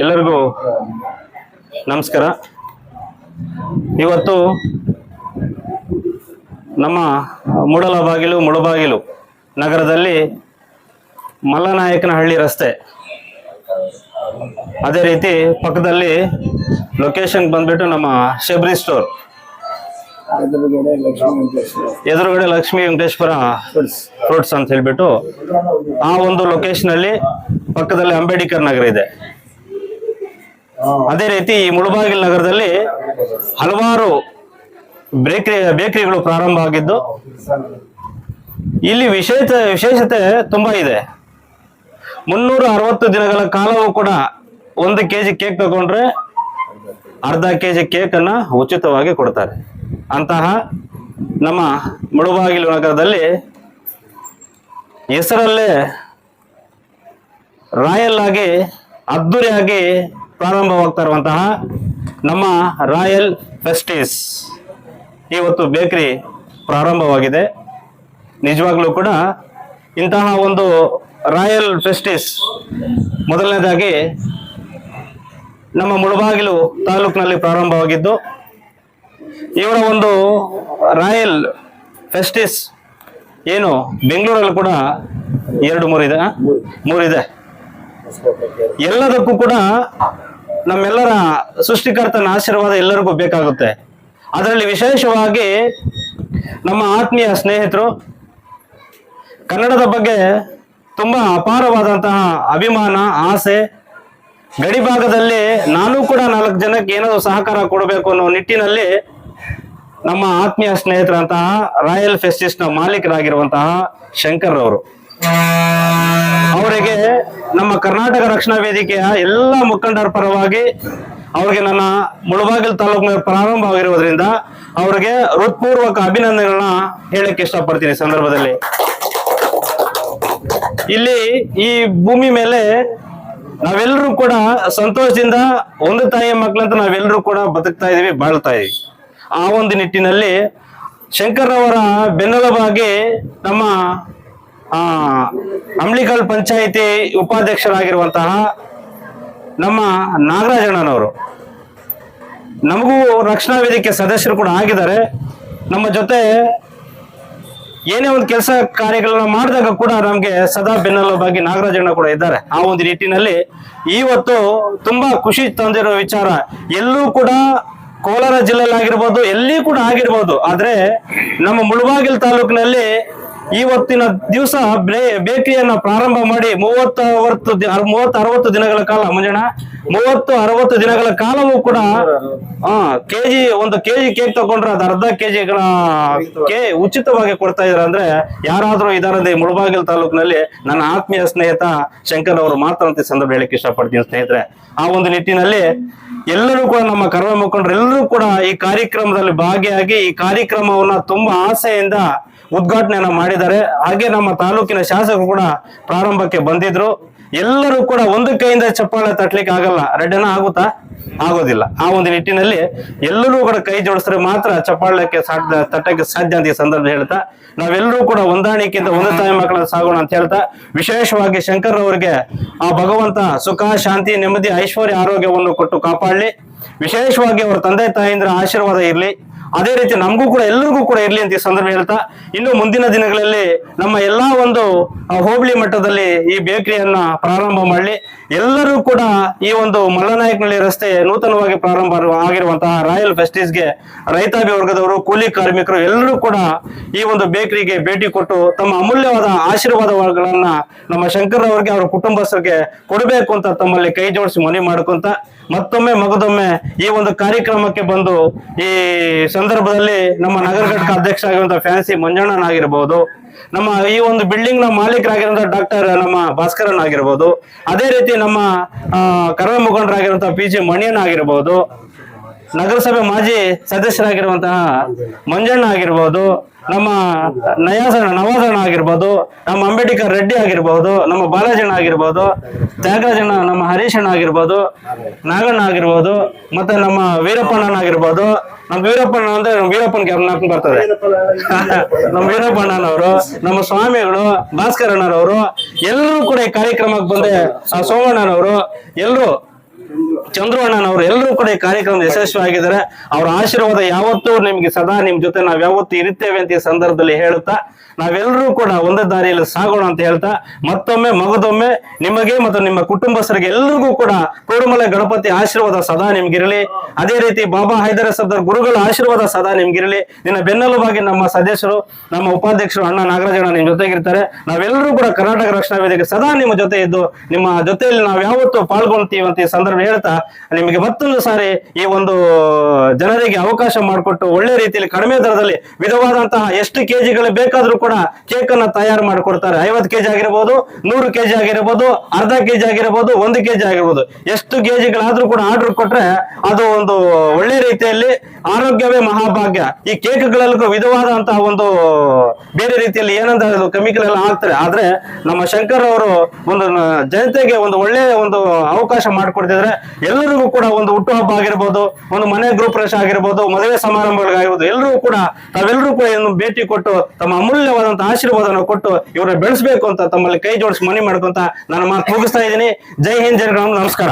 ಎಲ್ಲರಿಗೂ ನಮಸ್ಕಾರ. ಇವತ್ತು ನಮ್ಮ ಮುಳಬಾಗಿಲು ನಗರದಲ್ಲಿ ಮಲ್ಲನಾಯಕನಹಳ್ಳಿ ರಸ್ತೆ, ಅದೇ ರೀತಿ ಪಕ್ಕದಲ್ಲಿ ಲೊಕೇಶನ್ ಬಂದ್ಬಿಟ್ಟು ನಮ್ಮ ಶಬರಿ ಸ್ಟೋರ್ ಎದುರುಗಡೆ ಲಕ್ಷ್ಮೀ ವೆಂಕಟೇಶ್ವರ ಫ್ರೂಟ್ಸ್ ಅಂತ ಹೇಳ್ಬಿಟ್ಟು ಆ ಒಂದು ಲೊಕೇಶನ್ ಅಲ್ಲಿ ಪಕ್ಕದಲ್ಲಿ ಅಂಬೇಡ್ಕರ್ ನಗರ ಇದೆ. ಅದೇ ರೀತಿ ಈ ಮುಳಬಾಗಿಲು ನಗರದಲ್ಲಿ ಹಲವಾರು ಬೇಕರಿಗಳು ಪ್ರಾರಂಭ ಆಗಿದ್ದು, ಇಲ್ಲಿ ವಿಶೇಷತೆ ತುಂಬಾ ಇದೆ. 360 ದಿನಗಳ ಕಾಲವೂ ಕೂಡ 1 kg ಕೇಕ್ ತಗೊಂಡ್ರೆ ಅರ್ಧ kg ಕೇಕ್ ಅನ್ನ ಉಚಿತವಾಗಿ ಕೊಡ್ತಾರೆ. ಅಂತಹ ನಮ್ಮ ಮುಳಬಾಗಿಲು ನಗರದಲ್ಲಿ ಹೆಸರಲ್ಲೇ ರಾಯಲ್ ಆಗಿ ಅದ್ದೂರಿಯಾಗಿ ಪ್ರಾರಂಭವಾಗ್ತಾ ಇರುವಂತಹ ನಮ್ಮ ರಾಯಲ್ ಫೆಸ್ಟೀಸ್ ಇವತ್ತು ಬೇಕರಿ ಪ್ರಾರಂಭವಾಗಿದೆ. ನಿಜವಾಗ್ಲೂ ಕೂಡ ಇಂತಹ ಒಂದು ರಾಯಲ್ ಫೆಸ್ಟೀಸ್ ಮೊದಲನೇದಾಗಿ ನಮ್ಮ ಮುಳಬಾಗಿಲು ತಾಲೂಕಿನಲ್ಲಿ ಪ್ರಾರಂಭವಾಗಿದ್ದು, ಇವರ ಒಂದು ರಾಯಲ್ ಫೆಸ್ಟೀಸ್ ಏನು ಬೆಂಗಳೂರಲ್ಲಿ ಕೂಡ 2-3 ಇದೆ. ಎಲ್ಲದಕ್ಕೂ ಕೂಡ ನಮ್ಮೆಲ್ಲರ ಸೃಷ್ಟಿಕರ್ತನ ಆಶೀರ್ವಾದ ಎಲ್ಲರಿಗೂ ಬೇಕಾಗುತ್ತೆ. ಅದರಲ್ಲಿ ವಿಶೇಷವಾಗಿ ನಮ್ಮ ಆತ್ಮೀಯ ಸ್ನೇಹಿತರು ಕನ್ನಡದ ಬಗ್ಗೆ ತುಂಬಾ ಅಪಾರವಾದಂತಹ ಅಭಿಮಾನ, ಆಸೆ, ಗಡಿ ಭಾಗದಲ್ಲಿ ನಾನು ಕೂಡ 4 ಜನಕ್ಕೆ ಏನೋ ಸಹಕಾರ ಕೊಡಬೇಕು ಅನ್ನೋ ನಿಟ್ಟಿನಲ್ಲಿ ನಮ್ಮ ಆತ್ಮೀಯ ಸ್ನೇಹಿತರಂತಹ ರಾಯಲ್ ಫೆಸ್ಟಿಸ್ ನ ಮಾಲೀಕರಾಗಿರುವಂತಹ ಶಂಕರ್ ಅವರು, ಅವರಿಗೆ ನಮ್ಮ ಕರ್ನಾಟಕ ರಕ್ಷಣಾ ವೇದಿಕೆಯ ಎಲ್ಲ ಮುಖಂಡರ ಪರವಾಗಿ ಅವರಿಗೆ ನನ್ನ ಮುಳಬಾಗಿಲು ತಾಲೂಕಿನ ಪ್ರಾರಂಭವಾಗಿರುವುದರಿಂದ ಅವರಿಗೆ ಹೃತ್ಪೂರ್ವಕ ಅಭಿನಂದನೆಗಳನ್ನ ಹೇಳಕ್ಕೆ ಇಷ್ಟಪಡ್ತೀನಿ. ಸಂದರ್ಭದಲ್ಲಿ ಇಲ್ಲಿ ಈ ಭೂಮಿ ಮೇಲೆ ನಾವೆಲ್ಲರೂ ಕೂಡ ಸಂತೋಷದಿಂದ ಒಂದು ತಾಯಿಯ ಮಕ್ಕಳಂತ ನಾವೆಲ್ಲರೂ ಕೂಡ ಬದುಕ್ತಾ ಇದೀವಿ, ಬಾಳ್ತಾ ಇದೀವಿ. ಆ ಒಂದು ನಿಟ್ಟಿನಲ್ಲಿ ಶಂಕರ್ ಅವರ ಬೆನ್ನೆಲುಬಾಗಿ ನಮ್ಮ ಅಂಬ್ಲಿಕಲ್ ಪಂಚಾಯಿತಿ ಉಪಾಧ್ಯಕ್ಷರಾಗಿರುವಂತಹ ನಮ್ಮ ನಾಗರಾಜಣ್ಣನವರು ನಮಗೂ ರಕ್ಷಣಾ ವೇದಿಕೆ ಸದಸ್ಯರು ಕೂಡ ಆಗಿದ್ದಾರೆ. ನಮ್ಮ ಜೊತೆ ಏನೇ ಒಂದು ಕೆಲಸ ಕಾರ್ಯಗಳನ್ನ ಮಾಡಿದಾಗ ಕೂಡ ನಮ್ಗೆ ಸದಾ ಬೆನ್ನೆಲುಬಾಗಿ ನಾಗರಾಜಣ್ಣ ಕೂಡ ಇದ್ದಾರೆ. ಆ ಒಂದು ನಿಟ್ಟಿನಲ್ಲಿ ಇವತ್ತು ತುಂಬಾ ಖುಷಿ ತಂದಿರೋ ವಿಚಾರ, ಎಲ್ಲೂ ಕೂಡ ಕೋಲಾರ ಜಿಲ್ಲೆಯಲ್ಲಿ ಆಗಿರ್ಬೋದು, ಎಲ್ಲಿ ಕೂಡ ಆಗಿರ್ಬೋದು, ಆದ್ರೆ ನಮ್ಮ ಮುಳಬಾಗಿಲು ತಾಲೂಕಿನಲ್ಲಿ ಇವತ್ತಿನ ದಿವಸ ಬೇಕರಿಯನ್ನ ಪ್ರಾರಂಭ ಮಾಡಿ 30-60 ದಿನಗಳ ಕಾಲ, ಮುಂಜಾನೆ 30-60 ದಿನಗಳ ಕಾಲವೂ ಕೂಡ ಒಂದು ಕೆಜಿ ಕೇಕ್ ತಗೊಂಡ್ರೆ ಅದು ಅರ್ಧ ಕೆಜಿಗಳ ಉಚಿತವಾಗಿ ಕೊಡ್ತಾ ಇದಾರೆ. ಅಂದ್ರೆ ಯಾರಾದ್ರೂ ಇದಾರೆ ಮುಳಬಾಗಿಲು ತಾಲೂಕಿನಲ್ಲಿ ನನ್ನ ಆತ್ಮೀಯ ಸ್ನೇಹಿತ ಶಂಕರ್ ಅವರು ಮಾತ್ರ ಅಂತ ಸಂದರ್ಭ ಹೇಳಕ್ಕೆ ಇಷ್ಟಪಡ್ತೀನಿ ಸ್ನೇಹಿತರೆ. ಆ ಒಂದು ನಿಟ್ಟಿನಲ್ಲಿ ಎಲ್ಲರೂ ಕೂಡ ನಮ್ಮ ಕರ್ಮ ಮುಖಂಡರು ಎಲ್ಲರೂ ಕೂಡ ಈ ಕಾರ್ಯಕ್ರಮದಲ್ಲಿ ಭಾಗಿಯಾಗಿ ಈ ಕಾರ್ಯಕ್ರಮವನ್ನ ತುಂಬಾ ಆಸೆಯಿಂದ ಉದ್ಘಾಟನೆಯನ್ನ ಮಾಡಿದ್ದಾರೆ. ಹಾಗೆ ನಮ್ಮ ತಾಲೂಕಿನ ಶಾಸಕರು ಕೂಡ ಪ್ರಾರಂಭಕ್ಕೆ ಬಂದಿದ್ರು. ಎಲ್ಲರೂ ಕೂಡ ಒಂದು ಕೈಯಿಂದ ಚಪ್ಪಾಳೆ ತಟ್ಲಿಕ್ಕೆ ಆಗಲ್ಲ, ರೆಡ್ಡನ ಆಗುತ್ತಾ? ಆಗೋದಿಲ್ಲ. ಆ ಒಂದು ನಿಟ್ಟಿನಲ್ಲಿ ಎಲ್ಲರೂ ಕೂಡ ಕೈ ಜೋಡಿಸಿದ್ರೆ ಮಾತ್ರ ಚಪ್ಪಾಳಕ್ಕೆ ತಟ್ಟಕ್ಕೆ ಸಾಧ್ಯ ಅಂತ ಈ ಸಂದರ್ಭ ಹೇಳ್ತಾ, ನಾವೆಲ್ಲರೂ ಕೂಡ ಹೊಂದಾಣಿಕೆಯಿಂದ ಒಂದು ತಾಯಿ ಮಕ್ಕಳ ಸಾಗೋಣ ಅಂತ ಹೇಳ್ತಾ, ವಿಶೇಷವಾಗಿ ಶಂಕರ್ ಅವರಿಗೆ ಆ ಭಗವಂತ ಸುಖ, ಶಾಂತಿ, ನೆಮ್ಮದಿ, ಐಶ್ವರ್ಯ, ಆರೋಗ್ಯವನ್ನು ಕೊಟ್ಟು ಕಾಪಾಡಲಿ. ವಿಶೇಷವಾಗಿ ಅವರ ತಂದೆ ತಾಯಿಂದ್ರ ಆಶೀರ್ವಾದ ಇರ್ಲಿ. ಅದೇ ರೀತಿ ನಮಗೂ ಕೂಡ ಎಲ್ಲರಿಗೂ ಕೂಡ ಇರ್ಲಿ ಅಂತ ಈ ಸಂದರ್ಭ ಹೇಳ್ತಾ, ಇನ್ನು ಮುಂದಿನ ದಿನಗಳಲ್ಲಿ ನಮ್ಮ ಎಲ್ಲಾ ಒಂದು ಹೋಬಳಿ ಮಟ್ಟದಲ್ಲಿ ಈ ಬೇಕರಿಯನ್ನ ಪ್ರಾರಂಭ ಮಾಡಲಿ. ಎಲ್ಲರೂ ಕೂಡ ಈ ಒಂದು ಮಲ್ಲನಾಯಕನಹಳ್ಳಿ ರಸ್ತೆ ನೂತನವಾಗಿ ಪ್ರಾರಂಭ ಆಗಿರುವಂತಹ ರಾಯಲ್ ಫೆಸ್ಟೀಸ್ಗೆ ರೈತಾಪಿ ವರ್ಗದವರು, ಕೂಲಿ ಕಾರ್ಮಿಕರು ಎಲ್ಲರೂ ಕೂಡ ಈ ಒಂದು ಬೇಕರಿಗೆ ಭೇಟಿ ಕೊಟ್ಟು ತಮ್ಮ ಅಮೂಲ್ಯವಾದ ಆಶೀರ್ವಾದಗಳನ್ನ ನಮ್ಮ ಶಂಕರ್ ಅವರಿಗೆ, ಅವರ ಕುಟುಂಬಸ್ಥರಿಗೆ ಕೊಡಬೇಕು ಅಂತ ತಮ್ಮಲ್ಲಿ ಕೈ ಜೋಡಿಸಿ ಮನವಿ ಮಾಡ್ಕೊಂತ, ಮತ್ತೊಮ್ಮೆ ಮಗದೊಮ್ಮೆ ಈ ಒಂದು ಕಾರ್ಯಕ್ರಮಕ್ಕೆ ಬಂದು ಈ ಸಂದರ್ಭದಲ್ಲಿ ನಮ್ಮ ನಗರ ಘಟಕ ಅಧ್ಯಕ್ಷ ಆಗಿರುವಂತಹ ಫ್ಯಾನ್ಸಿ ಮಂಜಣ್ಣನಾಗಿರ್ಬಹುದು, ನಮ್ಮ ಈ ಒಂದು ಬಿಲ್ಡಿಂಗ್ ನ ಮಾಲೀಕರಾಗಿರುವಂತಹ ಡಾಕ್ಟರ್ ನಮ್ಮ ಭಾಸ್ಕರನ್ ಆಗಿರ್ಬೋದು, ಅದೇ ರೀತಿ ನಮ್ಮ ಕರ್ಮ ಮುಖಂಡರಾಗಿರುವಂತಹ PG ಮಣಿಯಣ್ಣ ಆಗಿರ್ಬೋದು, ನಗರಸಭೆ ಮಾಜಿ ಸದಸ್ಯರಾಗಿರುವಂತಹ ಮಂಜಣ್ಣ ಆಗಿರ್ಬೋದು, ನಮ್ಮ ನವಾಜಣ್ಣ ಆಗಿರ್ಬೋದು, ನಮ್ಮ ಅಂಬೇಡ್ಕರ್ ರೆಡ್ಡಿ ಆಗಿರ್ಬೋದು, ನಮ್ಮ ಬಾಲಾಜಣ್ಣ ಆಗಿರ್ಬೋದು, ತ್ಯಾಗರಾಜಣ್ಣ, ನಮ್ಮ ಹರೀಶಣ್ಣ ಆಗಿರ್ಬೋದು, ನಾಗಣ್ಣ ಆಗಿರ್ಬೋದು, ಮತ್ತೆ ನಮ್ಮ ವೀರಪ್ಪಣ್ಣನ ಆಗಿರ್ಬೋದು. ನಮ್ಮ ವೀರಪ್ಪಣ್ಣ ಅಂದ್ರೆ ವೀರಪ್ಪನ ಜ್ಞಾಪಕ ಬರ್ತದೆ. ನಮ್ಮ ವೀರಪ್ಪಣ್ಣನವರು, ನಮ್ಮ ಸ್ವಾಮಿಗಳು, ಭಾಸ್ಕರಣ್ಣನವರು ಎಲ್ಲರೂ ಕೂಡ ಈ ಕಾರ್ಯಕ್ರಮಕ್ಕೆ ಬಂದೆ, ಸೋಮಣ್ಣನವರು ಎಲ್ಲರೂ ಚಂದ್ರು ಅಣ್ಣನವರು ಎಲ್ಲರೂ ಕೂಡ ಈ ಕಾರ್ಯಕ್ರಮದ ಯಶಸ್ವಿಯಾಗಿದ್ದಾರೆ. ಅವರ ಆಶೀರ್ವಾದ ಯಾವತ್ತೂ ನಿಮ್ಗೆ ಸದಾ ನಿಮ್ ಜೊತೆ ನಾವ್ ಯಾವತ್ತೂ ಇರುತ್ತೇವೆ ಅಂತ ಈ ಸಂದರ್ಭದಲ್ಲಿ ಹೇಳ್ತಾ ನಾವೆಲ್ಲರೂ ಕೂಡ ಒಂದೇ ದಾರಿಯಲ್ಲಿ ಸಾಗೋಣ ಅಂತ ಹೇಳ್ತಾ ಮತ್ತೊಮ್ಮೆ ಮಗದೊಮ್ಮೆ ನಿಮಗೆ ಮತ್ತು ನಿಮ್ಮ ಕುಟುಂಬಸ್ಥರಿಗೆ ಎಲ್ಲರಿಗೂ ಕೂಡ ಕೋಡುಮಲೆ ಗಣಪತಿ ಆಶೀರ್ವಾದ ಸದಾ ನಿಮ್ಗಿರಲಿ. ಅದೇ ರೀತಿ ಬಾಬಾ ಹೈದರ ಸರ್ದಾರ್ ಗುರುಗಳ ಆಶೀರ್ವಾದ ಸದಾ ನಿಮ್ಗಿರಲಿ. ನಿನ್ನ ಬೆನ್ನೆಲುಬಾಗಿ ನಮ್ಮ ಸದಸ್ಯರು, ನಮ್ಮ ಉಪಾಧ್ಯಕ್ಷರು ಅಣ್ಣ ನಾಗರಾಜಣ್ಣ ನಿಮ್ ಜೊತೆಗಿರ್ತಾರೆ. ನಾವೆಲ್ಲರೂ ಕೂಡ ಕರ್ನಾಟಕ ರಕ್ಷಣಾ ವೇದಿಕೆ ಸದಾ ನಿಮ್ಮ ಜೊತೆ ಇದ್ದು ನಿಮ್ಮ ಜೊತೆಯಲ್ಲಿ ನಾವು ಯಾವತ್ತೂ ಪಾಲ್ಗೊಳ್ತೀವಿ ಅಂತ ಈ ಸಂದರ್ಭ ಹೇಳ್ತಾ ನಿಮಗೆ ಮತ್ತೊಂದು ಸಾರಿ ಈ ಒಂದು ಜನರಿಗೆ ಅವಕಾಶ ಮಾಡಿಕೊಟ್ಟು ಒಳ್ಳೆ ರೀತಿಯಲ್ಲಿ ಕಡಿಮೆ ದರದಲ್ಲಿ ವಿಧವಾದಂತಹ ಎಷ್ಟು ಕೆಜಿಗಳು ಬೇಕಾದ್ರೂ ಕೂಡ ಕೇಕ್ ಅನ್ನ ತಯಾರು ಮಾಡಿಕೊಡ್ತಾರೆ. 50 ಕೆಜಿ ಆಗಿರಬಹುದು, 100 ಕೆಜಿ ಆಗಿರಬಹುದು, ಅರ್ಧ ಕೆಜಿ ಆಗಿರಬಹುದು, 1 ಕೆಜಿ ಆಗಿರಬಹುದು. ಎಷ್ಟು ಕೆಜಿಗಳಾದ್ರೂ ಕೂಡ ಆರ್ಡರ್ ಕೊಟ್ರೆ ಅದು ಒಂದು ಒಳ್ಳೆ ರೀತಿಯಲ್ಲಿ ಆರೋಗ್ಯವೇ ಮಹಾಭಾಗ್ಯ. ಈ ಕೇಕ್ಗಳಲ್ಲೂ ವಿಧವಾದಂತಹ ಒಂದು ಬೇರೆ ರೀತಿಯಲ್ಲಿ ಏನಂತ ಕೆಮಿಕಲ್ ಎಲ್ಲ ಹಾಕ್ತಾರೆ. ಆದ್ರೆ ನಮ್ಮ ಶಂಕರ್ ಅವರು ಒಂದು ಜನತೆಗೆ ಒಂದು ಒಳ್ಳೆ ಒಂದು ಅವಕಾಶ ಮಾಡಿಕೊಡ್ತಿದ್ರೆ ಎಲ್ಲರಿಗೂ ಕೂಡ ಒಂದು ಹುಟ್ಟುಹಬ್ಬ ಆಗಿರ್ಬೋದು, ಒಂದು ಮನೆ ಗೃಹಪ್ರವೇಶ ಆಗಿರ್ಬೋದು, ಮದುವೆ ಸಮಾರಂಭಗಳಿಗಾಗಿರ್ಬೋದು, ಎಲ್ಲರೂ ಕೂಡ ತಾವೆಲ್ಲರೂ ಕೂಡ ಭೇಟಿ ಕೊಟ್ಟು ತಮ್ಮ ಅಮೂಲ್ಯವಾದಂತಹ ಆಶೀರ್ವಾದನ ಕೊಟ್ಟು ಇವರನ್ನ ಬೆಳೆಸಬೇಕು ಅಂತ ತಮ್ಮಲ್ಲಿ ಕೈ ಜೋಡಿಸಿ ಮನವಿ ಮಾಡ್ಕೊಂತ ನಾನು ಮಾತು ಮುಗಿಸ್ತಾ ಇದ್ದೀನಿ. ಜೈ ಹಿಂದ್, ಜೈ ರಾಮ್, ನಮಸ್ಕಾರ.